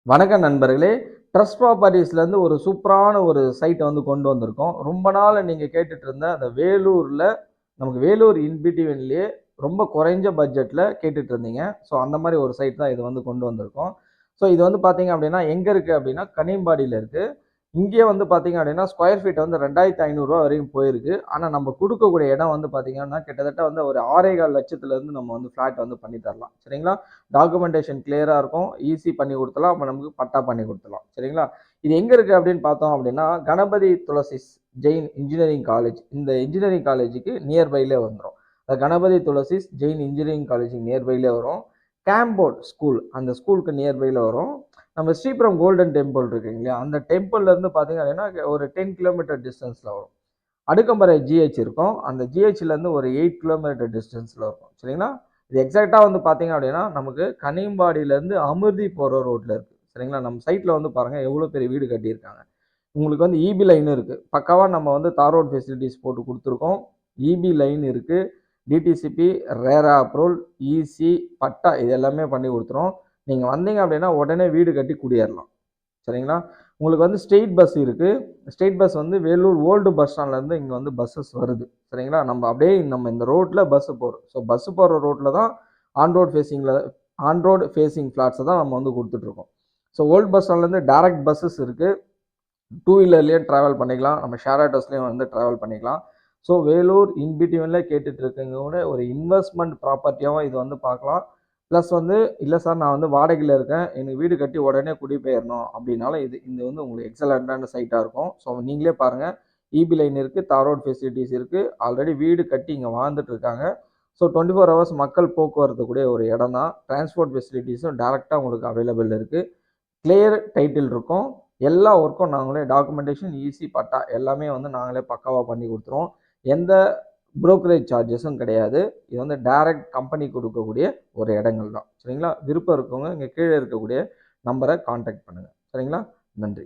வணக்கம் நண்பர்களே. ட்ரஸ்ட் ப்ராப்பர்ட்டீஸ்லேருந்து ஒரு சூப்பரான ஒரு சைட்டை வந்து கொண்டு வந்திருக்கோம். ரொம்ப நாள் நீங்கள் கேட்டுட்டு இருந்த அந்த வேலூரில், நமக்கு வேலூர் இன்பிட்வீன்லேயே ரொம்ப குறைஞ்ச பட்ஜெட்டில் கேட்டுட்டு இருந்தீங்க. ஸோ அந்த மாதிரி ஒரு சைட் தான் இது வந்து கொண்டு வந்திருக்கோம். ஸோ இது வந்து பார்த்தீங்க அப்படின்னா எங்கே இருக்குது அப்படின்னா கனியம்பாடியில் இருக்குது. இங்கேயே வந்து பார்த்தீங்க அப்படின்னா ஸ்கொயர் ஃபீட் வந்து 2500 வரைக்கும் போயிருக்கு. ஆனால் நம்ம கொடுக்கக்கூடிய இடம் வந்து பார்த்தீங்கன்னா கிட்டத்தட்ட வந்து ஒரு 6.25 லட்சத்துலேருந்து நம்ம வந்து ஃப்ளாட் வந்து பண்ணி தரலாம். சரிங்களா? டாக்குமெண்டேஷன் கிளியராக இருக்கும். ஈஸி பண்ணி கொடுத்துலாம். அப்போ நமக்கு பட்டா பண்ணி கொடுத்துலாம். சரிங்களா? இது எங்கே இருக்குது அப்படின்னு பார்த்தோம் அப்படின்னா கணபதி துளசிஸ் ஜெயின் இன்ஜினியரிங் காலேஜ், இந்த இன்ஜினியரிங் காலேஜுக்கு நியர்பைலே வந்துடும். கணபதி துளசிஸ் ஜெயின் இன்ஜினியரிங் காலேஜுக்கு நியர்பைலே வரும். கேம்போர்ட் ஸ்கூல், அந்த ஸ்கூலுக்கு நியர்பையில் வரும். நம்ம ஸ்ரீபுரம் கோல்டன் டெம்பிள் இருக்குங்க இல்லையா, அந்த டெம்பிள்லேருந்து பார்த்தீங்க அப்படின்னா ஒரு 10 கிலோமீட்டர் டிஸ்டன்ஸில் வரும். அடுக்கம்பரை ஜிஹெச் இருக்கும். அந்த ஜிஹெச்லேருந்து ஒரு 8 கிலோமீட்டர் டிஸ்டன்ஸில் இருக்கும். சரிங்களா? இது எக்ஸாக்டாக வந்து பார்த்தீங்க அப்படின்னா நமக்கு கனியம்பாடியிலேருந்து அமிர்தி போகிற ரோட்டில் இருக்குது. சரிங்களா? நம்ம சைட்டில் வந்து பாருங்கள் எவ்வளோ பெரிய வீடு கட்டியிருக்காங்க. உங்களுக்கு வந்து இபி லைன் இருக்குது. பக்காவாக நம்ம வந்து தார் ரோட் ஃபெசிலிட்டிஸ் போட்டு கொடுத்துருக்கோம். இபி லைன் இருக்குது. டிடிசிபி, ரேரா அப்ரூவல், இசி, பட்டா இது எல்லாமே பண்ணி கொடுத்துரும். நீங்கள் வந்தீங்க அப்படின்னா உடனே வீடு கட்டி குடியேறலாம். சரிங்களா? உங்களுக்கு வந்து ஸ்டேட் பஸ் இருக்குது. ஸ்டேட் பஸ் வந்து வேலூர் ஓல்டு பஸ் ஸ்டாண்ட்லேருந்து இங்கே வந்து பஸ்ஸஸ் வருது. சரிங்களா? நம்ம அப்படியே நம்ம இந்த ரோட்டில் பஸ்ஸு போகிறோம். ஸோ பஸ்ஸு போகிற ரோட்டில் தான் ஆன் ரோடு ஃபேஸிங் ஃப்ளாட்ஸை தான் நம்ம வந்து கொடுத்துட்ருக்கோம். ஸோ ஓல்டு பஸ் ஸ்டாண்ட்லேருந்து டேரக்ட் பஸ்ஸஸ் இருக்குது. டூ வீலர்லேயும் ட்ராவல் பண்ணிக்கலாம். நம்ம ஷேர் ஆட்டோஸ்லேயும் வந்து ட்ராவல் பண்ணிக்கலாம். ஸோ வேலூர் இன்பிட்வீனில் கேட்டுட்டு இருக்கவங்க கூட ஒரு இன்வெஸ்ட்மெண்ட் ப்ராப்பர்ட்டியாகவும் இது வந்து பார்க்கலாம். ப்ளஸ் வந்து இல்லை சார் நான் வந்து வாடகையில் இருக்கேன், எனக்கு வீடு கட்டி உடனே குடிபெயரணும் அப்படின்னாலும் இது வந்து உங்களுக்கு எக்ஸலண்ட்டான சைட்டாக இருக்கும். ஸோ நீங்களே பாருங்கள், இபி லைன் இருக்குது, தார் ரோட் ஃபெசிலிட்டிஸ் இருக்குது, ஆல்ரெடி வீடு கட்டி இங்கே வாழ்ந்துட்டு இருக்காங்க. ஸோ 24 ஹவர்ஸ் மக்கள் போக்குவரத்து கூடிய ஒரு இடம் தான். டிரான்ஸ்போர்ட் ஃபெசிலிட்டிஸும் டேரெக்டாக உங்களுக்கு அவைலபிள் இருக்குது. கிளியர் டைட்டில் இருக்கும். எல்லா ஒர்க்கும் நாங்களே டாக்குமெண்டேஷன், ஈசி, பட்டா எல்லாமே வந்து நாங்களே பக்காவாக பண்ணி கொடுத்துருவோம். எந்த புரோக்கரேஜ் சார்ஜஸும் கிடையாது. இது வந்து டைரக்ட் கம்பெனி கொடுக்கக்கூடிய ஒரு இடங்கள் தான். சரிங்களா? விருப்பம் இருக்கவங்க இங்கே கீழே இருக்கக்கூடிய நம்பரை கான்டாக்ட் பண்ணுங்கள். சரிங்களா? நன்றி.